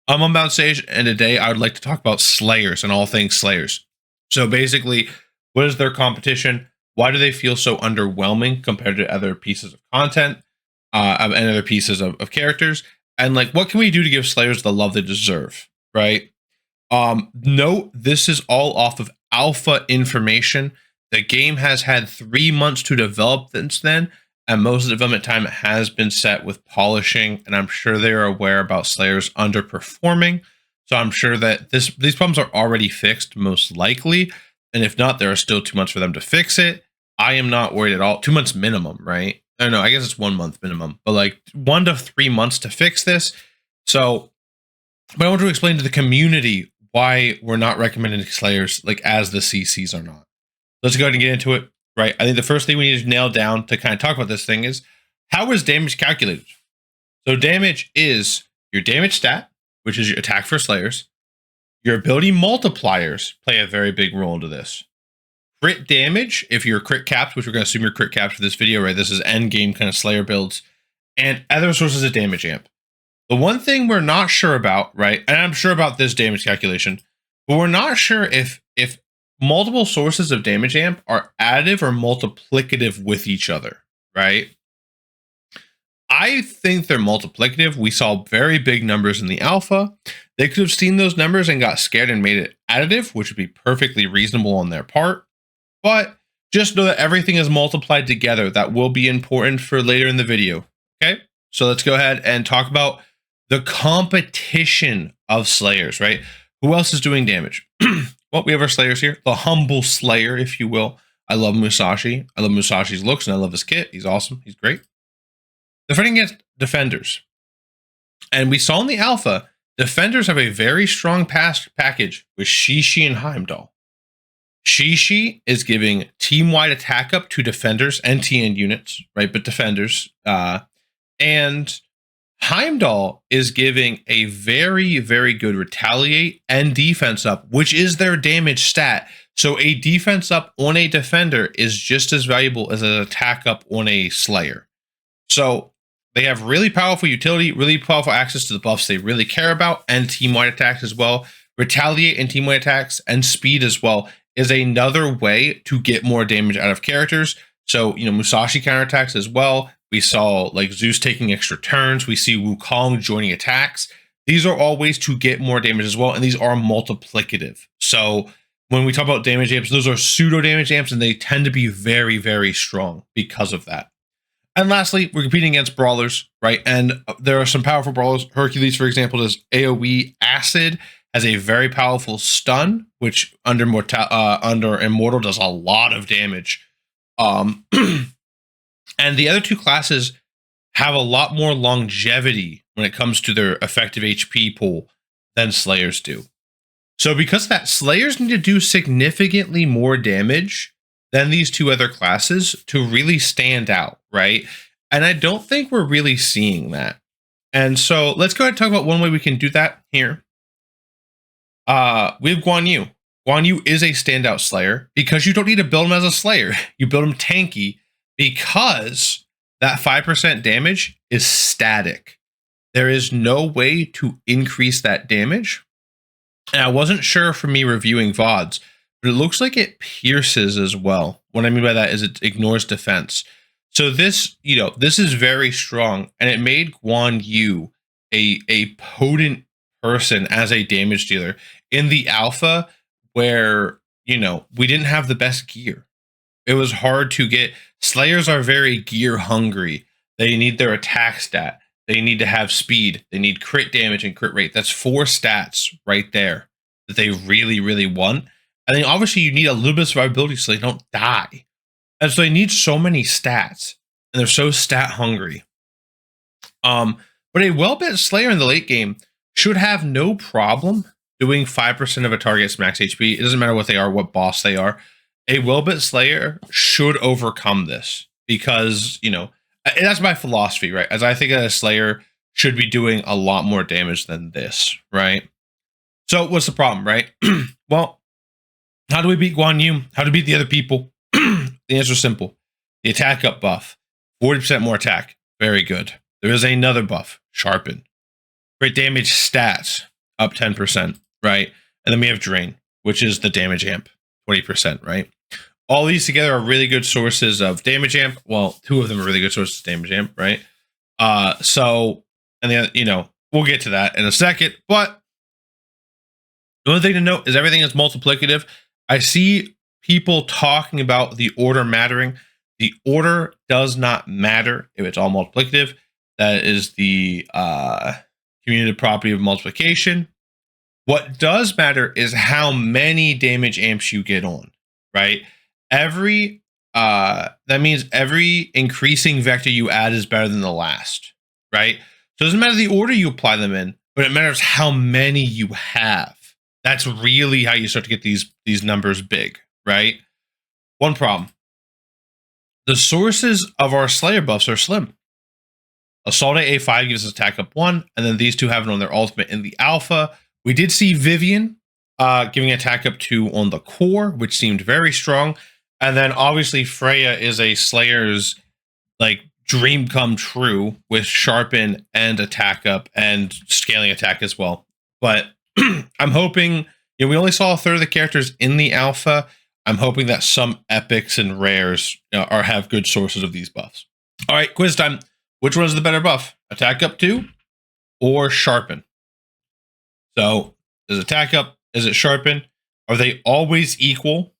I'm Unbound Sage, and today I would like to talk about Slayers and all things Slayers. So basically, what is their competition? Why do they feel so underwhelming compared to other pieces of content and other pieces of characters? And like, what can we do to give Slayers the love they deserve? Right? Note this is all off of alpha information. The game has had 3 months to develop since then, and most of the development time has been set with polishing, and I'm sure they are aware about Slayers underperforming. So I'm sure that these problems are already fixed, most likely. And if not, there are still 2 months for them to fix it. I am not worried at all. 2 months minimum, right? I don't know. I guess it's 1 month minimum, but like 1 to 3 months to fix this. So, but I want to explain to the community why we're not recommending Slayers like as the CCs are not. Let's go ahead and get into it. Right. I think the first thing we need to nail down to kind of talk about this thing is how is damage calculated? So damage is your damage stat, which is your attack for Slayers. Your ability multipliers play a very big role into this. Crit damage, if you're crit capped, which we're going to assume you're crit capped for this video, right? This is end game kind of Slayer builds, and other sources of damage amp. The one thing we're not sure about, right? And I'm sure about this damage calculation, but we're not sure if multiple sources of damage amp are additive or multiplicative with each other, right? I think they're multiplicative. We saw very big numbers in the alpha. They could have seen those numbers and got scared and made it additive, which would be perfectly reasonable on their part. But just know that everything is multiplied together. That will be important for later in the video. Okay, so let's go ahead and talk about the competition of Slayers, right? Who else is doing damage? Well, we have our Slayers here. The humble Slayer, if you will. I love Musashi. I love Musashi's looks, and I love his kit. He's awesome. He's great. They're fighting against Defenders. And we saw in the alpha, Defenders have a very strong package with Shishi and Heimdall. Shishi is giving team-wide attack up to Defenders and TN units, right? But Defenders. And Heimdall is giving a very, very good retaliate and defense up, which is their damage stat. So a defense up on a defender is just as valuable as an attack up on a Slayer. So they have really powerful utility, really powerful access to the buffs they really care about, and team-wide attacks as well. Retaliate and team-wide attacks and speed as well is another way to get more damage out of characters. So, Musashi counterattacks as well. We saw like Zeus taking extra turns. We see Wukong joining attacks. These are all ways to get more damage as well. And these are multiplicative. So when we talk about damage amps, those are pseudo damage amps, and they tend to be very, very strong because of that. And lastly, we're competing against brawlers, right? And there are some powerful brawlers. Hercules, for example, does AoE Acid, has a very powerful stun, which under Immortal does a lot of damage. And the other two classes have a lot more longevity when it comes to their effective HP pool than Slayers do. So because of that, Slayers need to do significantly more damage than these two other classes to really stand out, right? And I don't think we're really seeing that. And so let's go ahead and talk about one way we can do that here. We have Guan Yu. Guan Yu is a standout Slayer because you don't need to build him as a Slayer. You build him tanky, because that 5% damage is static. There is no way to increase that damage. And I wasn't sure from me reviewing VODs, but it looks like it pierces as well. What I mean by that is it ignores defense. So this is very strong, and it made Guan Yu a potent person as a damage dealer in the alpha, where, we didn't have the best gear. It was hard to get. Slayers are very gear hungry. They need their attack stat. They need to have speed. They need crit damage and crit rate. That's 4 stats right there that they really, really want. And then obviously you need a little bit of survivability so they don't die. And so they need so many stats, and they're so stat hungry. But a well-built Slayer in the late game should have no problem doing 5% of a target's max HP. It doesn't matter what they are, what boss they are. A well-built Slayer should overcome this because, and that's my philosophy, right? As I think that a Slayer should be doing a lot more damage than this, right? So what's the problem, right? Well, how do we beat Guan Yu? How to beat the other people? The answer is simple. The attack up buff, 40% more attack. Very good. There is another buff, Sharpen. Great damage stats. up 10%, right? And then we have Drain, which is the damage amp, 20%, right? All these together are really good sources of damage amp. Well, two of them are really good sources of damage amp, right? So, and then, you know, we'll get to that in a second. But the only thing to note is everything is multiplicative. I see people talking about the order mattering. The order does not matter if it's all multiplicative. That is the commutative property of multiplication. What does matter is how many damage amps you get on, right? That means every increasing vector you add is better than the last, right? So it doesn't matter the order you apply them in, but it matters how many you have. That's really how you start to get these numbers big, right? One problem. The sources of our Slayer buffs are slim. Assault A5 gives us attack up 1, and then these two have it on their ultimate in the alpha. We did see Vivian giving attack up 2 on the core, which seemed very strong. And then obviously Freya is a Slayer's like dream come true with sharpen and attack up and scaling attack as well. But I'm hoping, you know, we only saw a third of the characters in the alpha. I'm hoping that some epics and rares have good sources of these buffs. All right, quiz time. Which one is the better buff? Attack up 2 or sharpen? So is attack up, is it sharpen? Are they always equal?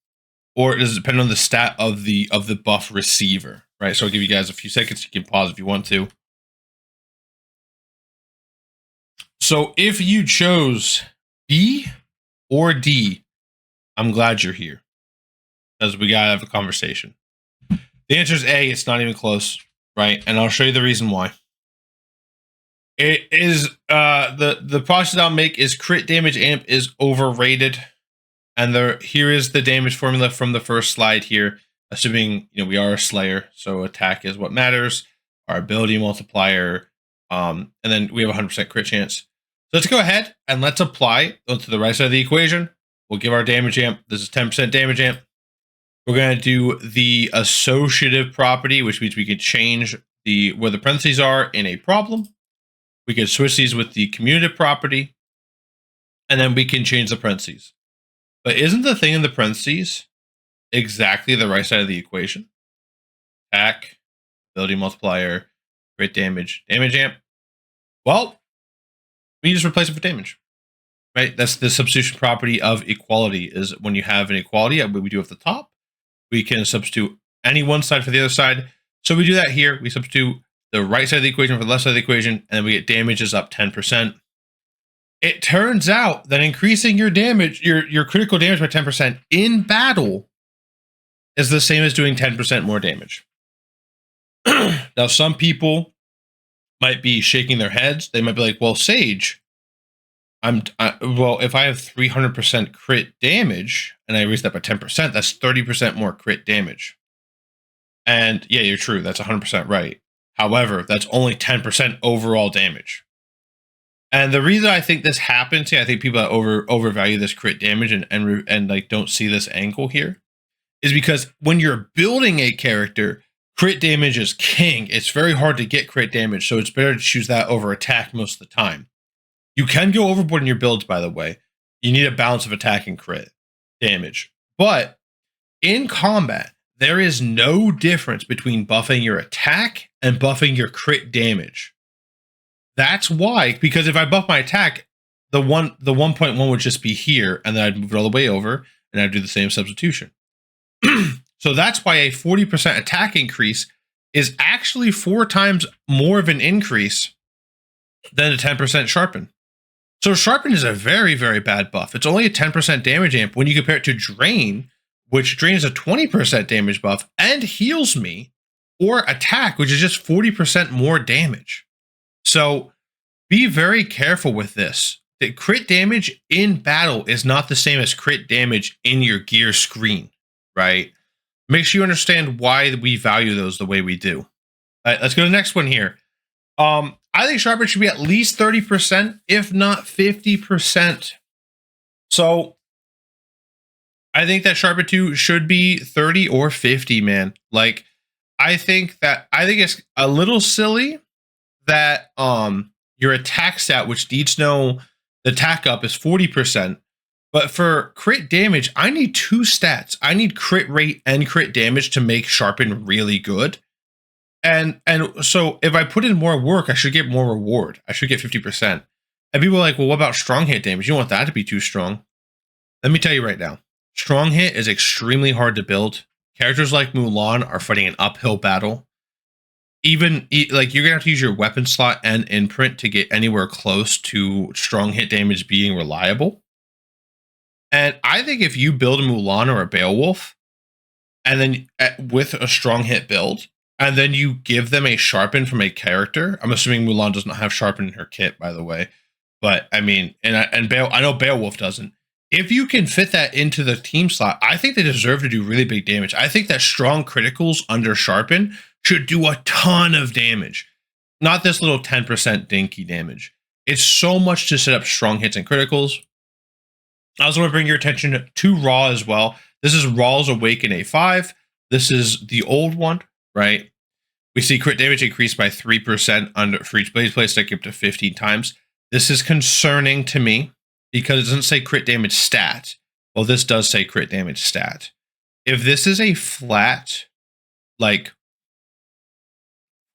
Or does it depend on the stat of the buff receiver? Right. So I'll give you guys a few seconds. You can pause if you want to. So if you chose B or D, I'm glad you're here, because we gotta have a conversation. The answer is A. It's not even close, right? And I'll show you the reason why. It is the process I'll make is crit damage amp is overrated, and here is the damage formula from the first slide here. Assuming, you know, we are a Slayer, so attack is what matters. Our ability multiplier, and then we have 100% crit chance. So let's go ahead and let's apply to the right side of the equation. We'll give our damage amp. This is 10% damage amp. We're going to do the associative property, which means we can change where the parentheses are in a problem. We can switch these with the commutative property, and then we can change the parentheses. But isn't the thing in the parentheses exactly the right side of the equation? Attack, ability multiplier, crit damage, damage amp. Well, we just replace it with damage, right? That's the substitution property of equality, is when you have an equality, we do at the top, we can substitute any one side for the other side. So we do that here. We substitute the right side of the equation for the left side of the equation, and then we get damages up 10%. It turns out that increasing your damage, your critical damage by 10% in battle is the same as doing 10% more damage. Now, some people might be shaking their heads. They might be like, well, Sage, well, if I have 300% crit damage and I raise that by 10%, that's 30% more crit damage. And yeah, you're true. That's 100% right. However, that's only 10% overall damage. And the reason I think this happens, I think people that overvalue this crit damage and like don't see this angle here, is because when you're building a character, crit damage is king. It's very hard to get crit damage, so it's better to choose that over attack most of the time. You can go overboard in your builds, by the way. You need a balance of attack and crit damage. But in combat, there is no difference between buffing your attack and buffing your crit damage. That's why, because if I buff my attack, the 1.1 would just be here, and then I'd move it all the way over, and I'd do the same substitution. So that's why a 40% attack increase is actually 4 times more of an increase than a 10% sharpen. So sharpen is a very, very bad buff. It's only a 10% damage amp when you compare it to drain, which drain is a 20% damage buff and heals me, or attack, which is just 40% more damage. So be very careful with this. The crit damage in battle is not the same as crit damage in your gear screen, right? Make sure you understand why we value those the way we do. All right, let's go to the next one here. I think sharpen should be at least 30%, if not 50%. So I think that sharpen 2 should be 30 or 50, man. Like, I think it's a little silly that your attack stat, which needs no The tack up is 40%. But for crit damage, I need 2 stats. I need crit rate and crit damage to make sharpen really good. And so if I put in more work, I should get more reward. I should get 50%. And people are like, well, what about strong hit damage? You don't want that to be too strong. Let me tell you right now, strong hit is extremely hard to build. Characters like Mulan are fighting an uphill battle. Even like you're gonna have to use your weapon slot and imprint to get anywhere close to strong hit damage being reliable. And I think if you build a Mulan or a Beowulf, and then with a strong hit build, and then you give them a sharpen from a character. I'm assuming Mulan does not have sharpen in her kit, by the way. But I mean, I know Beowulf doesn't. If you can fit that into the team slot, I think they deserve to do really big damage. I think that strong criticals under sharpen should do a ton of damage. Not this little 10% dinky damage. It's so much to set up strong hits and criticals. I also want to bring your attention to Raw as well. This is Raw's Awaken A5. This is the old one, right? We see crit damage increase by 3% for each blaze play stick up to 15 times. This is concerning to me because it doesn't say crit damage stat. Well, this does say crit damage stat. If this is a flat, like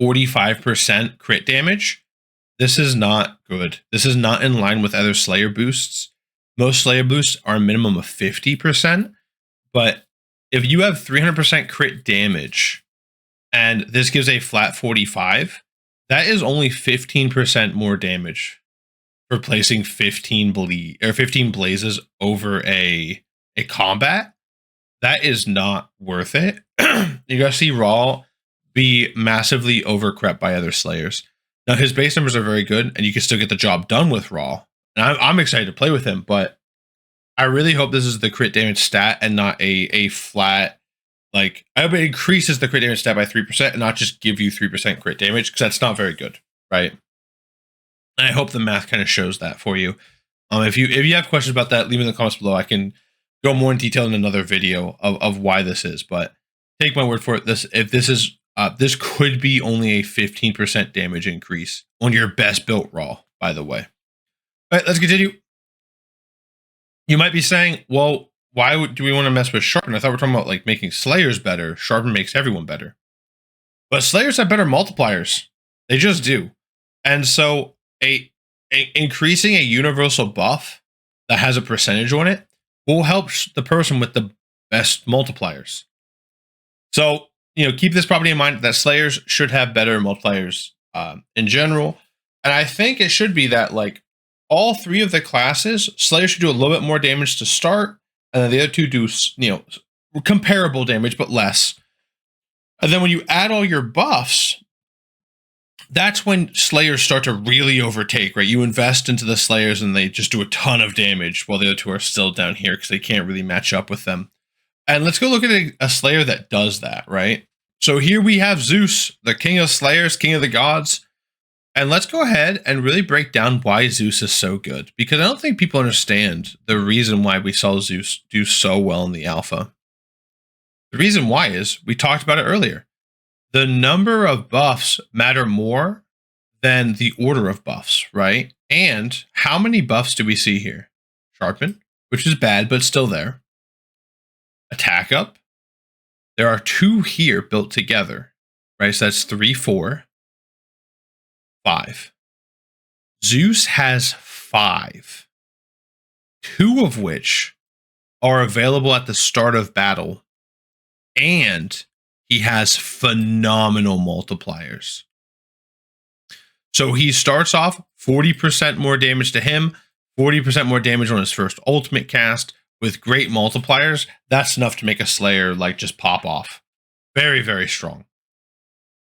45% crit damage, this is not good. This is not in line with other Slayer boosts. Most Slayer boosts are a minimum of 50%, but if you have 300% crit damage and this gives a flat 45, that is only 15% more damage for placing 15 blazes over a combat. That is not worth it. You're gonna see Raw be massively overcrept by other Slayers. Now his base numbers are very good, and you can still get the job done with Raw. And I'm excited to play with him, but I really hope this is the crit damage stat and not a flat, like, I hope it increases the crit damage stat by 3% and not just give you 3% crit damage, because that's not very good, right? And I hope the math kind of shows that for you. If you have questions about that, leave in the comments below. I can go more in detail in another video of why this is, but take my word for it. This could be only a 15% damage increase on your best built Raw, by the way. All right, let's continue. You might be saying, well, why do we want to mess with Sharpen? I thought we were talking about like making Slayers better. Sharpen makes everyone better. But Slayers have better multipliers. They just do. And so increasing a universal buff that has a percentage on it will help the person with the best multipliers. So, keep this property in mind that Slayers should have better multipliers in general. And I think it should be that, like, all 3 of the classes, Slayer should do a little bit more damage to start, and then the other 2 do, comparable damage, but less. And then when you add all your buffs, that's when Slayers start to really overtake, right? You invest into the Slayers, and they just do a ton of damage, while the other 2 are still down here because they can't really match up with them. And let's go look at a Slayer that does that, right? So here we have Zeus, the king of Slayers, king of the gods. And let's go ahead and really break down why Zeus is so good, because I don't think people understand the reason why we saw Zeus do so well in the alpha. The reason why is, we talked about it earlier. The number of buffs matter more than the order of buffs, right? And how many buffs do we see here? Sharpen, which is bad, but still there. Attack up. There are 2 here built together, right? So that's 3, 4. 5. Zeus has 5, 2 of which are available at the start of battle, and he has phenomenal multipliers. So he starts off 40% more damage to him, 40% more damage on his first ultimate cast with great multipliers. That's enough to make a Slayer like just pop off. Very, very strong.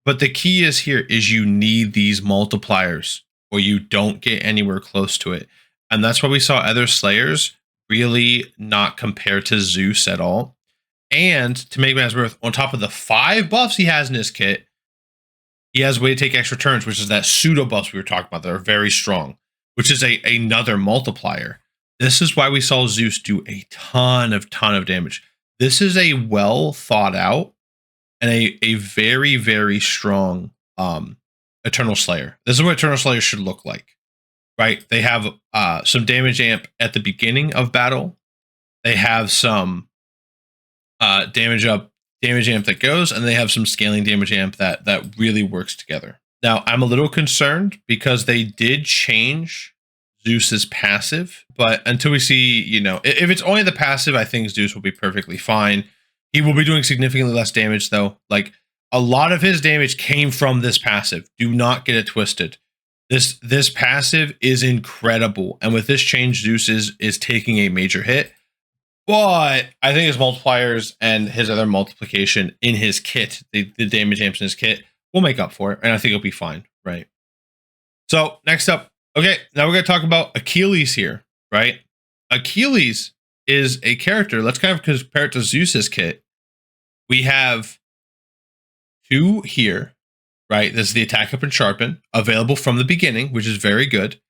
But the key is here is you need these multipliers or you don't get anywhere close to it. And that's why we saw other Slayers really not compare to Zeus at all. And to make matters worse, on top of the 5 buffs he has in his kit, he has a way to take extra turns, which is that pseudo buffs we were talking about that are very strong, which is another multiplier. This is why we saw Zeus do a ton of damage. This is a well thought out and a very, very strong Eternal Slayer. This is what Eternal Slayer should look like. right? They have some damage amp at the beginning of battle. They have some damage amp that goes, and they have some scaling damage amp that really works together. Now, I'm a little concerned because they did change Zeus's passive, but until we see, if it's only the passive, I think Zeus will be perfectly fine. He will be doing significantly less damage, though. Like, a lot of his damage came from this passive. Do not get it twisted. This passive is incredible, and with this change, Zeus is taking a major hit. But I think his multipliers and his other multiplication in his kit, the damage amps in his kit, will make up for it, and I think it'll be fine, right? So next up, okay, now we're going to talk about Achilles here, right? Achilles is a character. Let's kind of compare it to Zeus's kit. We have 2 here, right? This is the attack up and sharpen, available from the beginning, which is very good.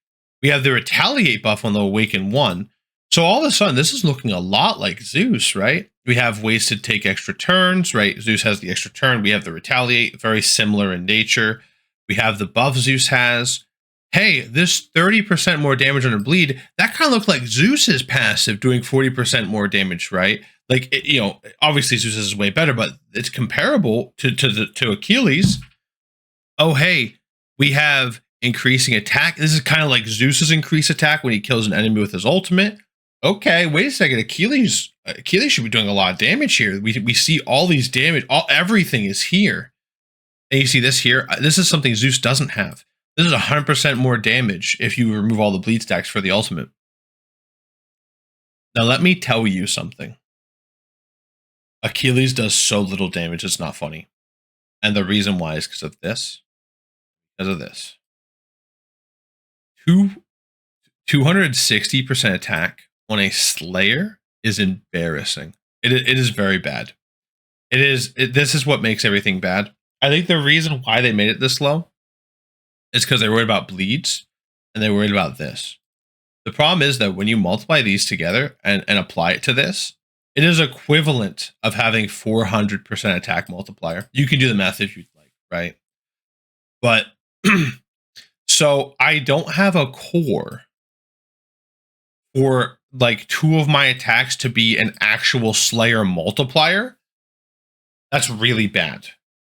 We have the retaliate buff on the awaken 1. So all of a sudden, this is looking a lot like Zeus, right? We have ways to take extra turns, right? Zeus has the extra turn. We have the retaliate, very similar in nature. We have the buff Zeus has. Hey, this 30% more damage under bleed, that kind of looked like Zeus's passive doing 40% more damage, right? Like, obviously Zeus is way better, but it's comparable to Achilles. Oh, hey, we have increasing attack. This is kind of like Zeus's increased attack when he kills an enemy with his ultimate. Okay, wait a second. Achilles should be doing a lot of damage here. We see all these damage. Everything is here. And you see this here. This is something Zeus doesn't have. This is 100% more damage if you remove all the bleed stacks for the ultimate. Now let me tell you something. Achilles does so little damage, it's not funny. And the reason why is because of this. Because of this. 260% attack on a Slayer is embarrassing. It is very bad. This is what makes everything bad. I think the reason why they made it this low is because they're worried about bleeds and they're worried about this. The problem is that when you multiply these together and apply it to this, it is equivalent of having 400% attack multiplier. You can do the math if you'd like, right? But so I don't have a core for like 2 of my attacks to be an actual Slayer multiplier. That's really bad.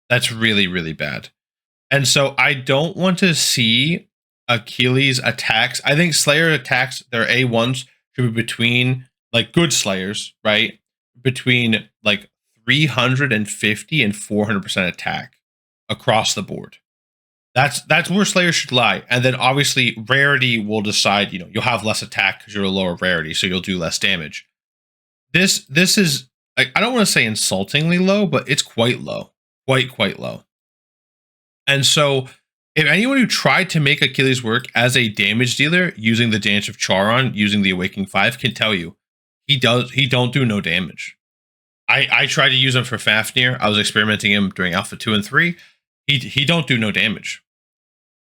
That's really, really bad. And so I don't want to see Achilles attacks. I think Slayer attacks, their A1s should be between, like, good Slayers, right? Between like 350 and 400% attack across the board. That's where Slayer should lie. And then obviously rarity will decide, you'll have less attack because you're a lower rarity, so you'll do less damage. This is, like, I don't want to say insultingly low, but it's quite low. Quite low. And so if anyone who tried to make Achilles work as a damage dealer using the Dance of Charon, using the Awakening 5, can tell you he don't do no damage. I tried to use him for Fafnir. I was experimenting him during Alpha 2 and 3. He don't do no damage.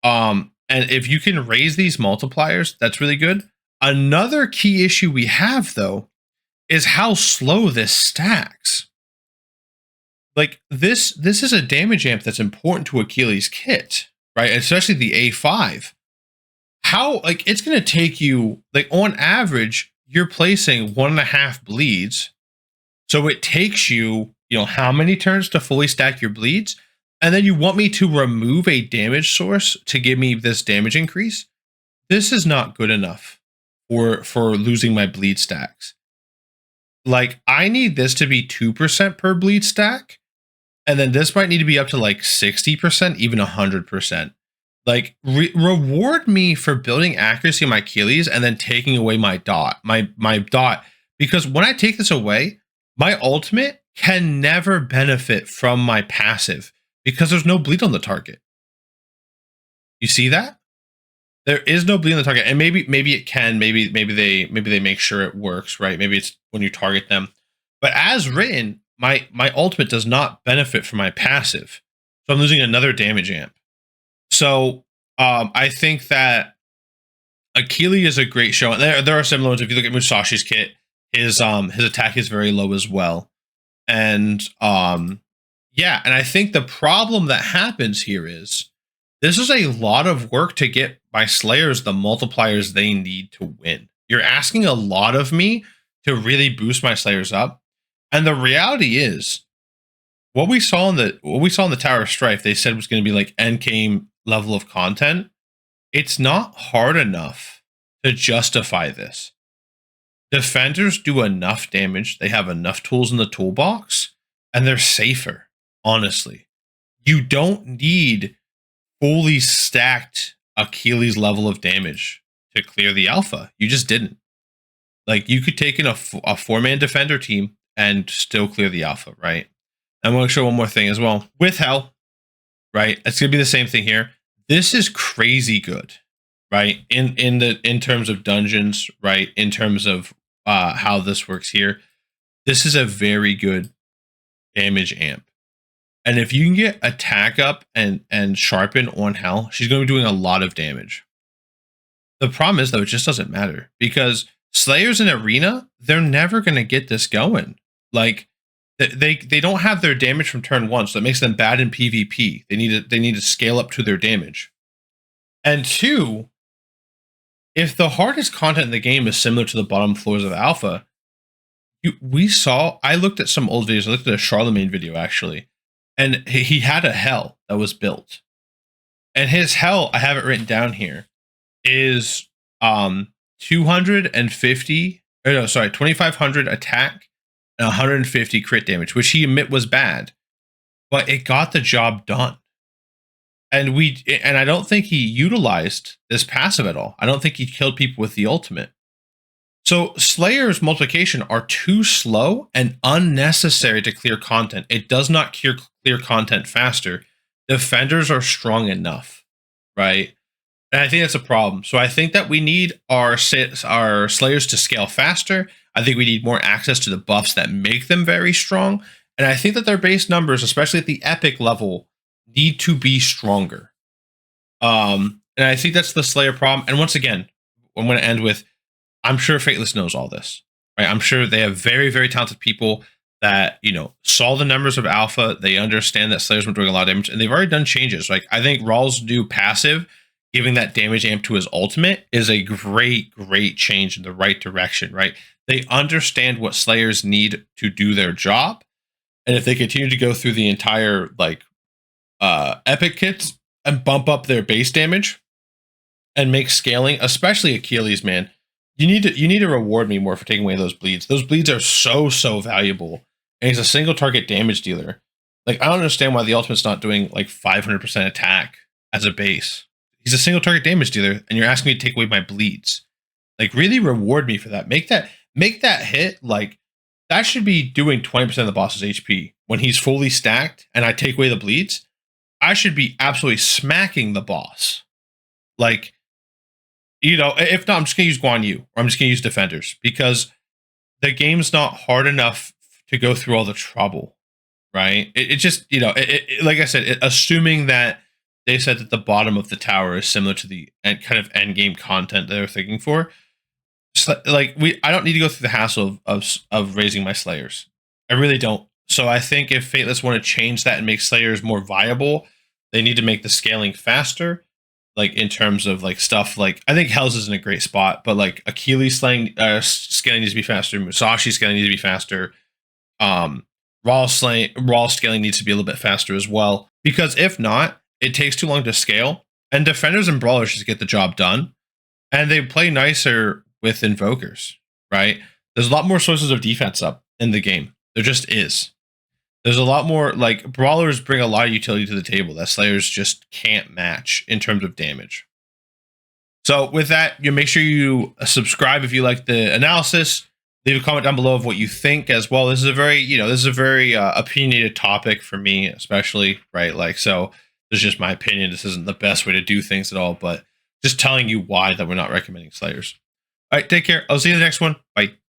And if you can raise these multipliers, that's really good. Another key issue we have, though, is how slow this stacks. Like, this is a damage amp that's important to Achilles' kit, right? Especially the A5. How, like, it's going to take you, like, on average, you're placing 1.5 bleeds. So it takes you, how many turns to fully stack your bleeds? And then you want me to remove a damage source to give me this damage increase? This is not good enough for losing my bleed stacks. Like, I need this to be 2% per bleed stack. And then this might need to be up to like 60%, even 100%. Like, reward me for building accuracy on my Achilles and then taking away my dot, my dot. Because when I take this away, my ultimate can never benefit from my passive because there's no bleed on the target. You see that? There is no bleed on the target, and maybe it can. Maybe they make sure it works, right? Maybe it's when you target them. But as written, my ultimate does not benefit from my passive, so I'm losing another damage amp. So I think that Achilles is a great show. And there are similar ones. If you look at Musashi's kit, his attack is very low as well. And yeah, and I think the problem that happens here is this is a lot of work to get my Slayers the multipliers they need to win. You're asking a lot of me to really boost my Slayers up. And the reality is, what we saw in the Tower of Strife, they said was going to be like end game level of content. It's not hard enough to justify this. Defenders do enough damage. They have enough tools in the toolbox, and they're safer. Honestly, you don't need fully stacked Achilles level of damage to clear the alpha. You just didn't. Like, you could take in a 4-man defender team and still clear the alpha, right? I'm going to show one more thing as well. With Hell, right? It's going to be the same thing here. This is crazy good, right? In terms of dungeons, right? In terms of how this works here. This is a very good damage amp. And if you can get attack up and sharpen on Hell, she's going to be doing a lot of damage. The problem is, though, it just doesn't matter, because Slayers in Arena, they're never going to get this going. Like, they don't have their damage from turn 1, so it makes them bad in PvP. They need to scale up to their damage. And 2, if the hardest content in the game is similar to the bottom floors of Alpha, I looked at some old videos. I looked at a Charlemagne video, actually, and he had a Hell that was built. And his Hell, I have it written down here, is 2500 attack and 150 crit damage, which he admit was bad, but it got the job done. And I don't think he utilized this passive at all. I don't think he killed people with the ultimate. So Slayer's multiplication are too slow and unnecessary to clear content. It does not clear content faster. Defenders are strong enough, right? And I think that's a problem. So I think that we need our Slayers to scale faster. I think we need more access to the buffs that make them very strong. And I think that their base numbers, especially at the epic level, need to be stronger. And I think that's the Slayer problem. And once again, I'm going to end with, I'm sure Fateless knows all this, right? I'm sure they have very, very talented people that, saw the numbers of Alpha. They understand that Slayers were doing a lot of damage, and they've already done changes. Like, I think Rawl's new passive, giving that damage amp to his ultimate, is a great, great change in the right direction, right? They understand what Slayers need to do their job. And if they continue to go through the entire, epic kits and bump up their base damage and make scaling, especially Achilles, man, you need to reward me more for taking away those bleeds. Those bleeds are so valuable. And he's a single target damage dealer. Like, I don't understand why the ultimate's not doing 500% attack as a base. He's a single target damage dealer, and you're asking me to take away my bleeds. Like, really reward me for that. Make that hit, that should be doing 20% of the boss's HP. When he's fully stacked and I take away the bleeds, I should be absolutely smacking the boss. If not, I'm just going to use Guan Yu, or I'm just going to use defenders, because the game's not hard enough to go through all the trouble, right? It just, like I said, assuming that they said that the bottom of the tower is similar to the kind of end game content they're thinking for. I don't need to go through the hassle of raising my Slayers. I really don't. So I think if Fateless want to change that and make Slayers more viable, they need to make the scaling faster. In terms of stuff, I think Hell's is in a great spot, but Achilles scaling needs to be faster. Musashi scaling needs to be faster. Raw scaling needs to be a little bit faster as well, because if not, it takes too long to scale, and defenders and brawlers just get the job done, and they play nicer with invokers, right? There's a lot more sources of defense up in the game. There just is. There's a lot more, brawlers bring a lot of utility to the table that Slayers just can't match in terms of damage. So with that, you make sure you subscribe if you like the analysis. Leave a comment down below of what you think as well. This is a very opinionated topic for me, especially, right? So this is just my opinion. This isn't the best way to do things at all, but just telling you why that we're not recommending Slayers. All right, take care. I'll see you in the next one. Bye.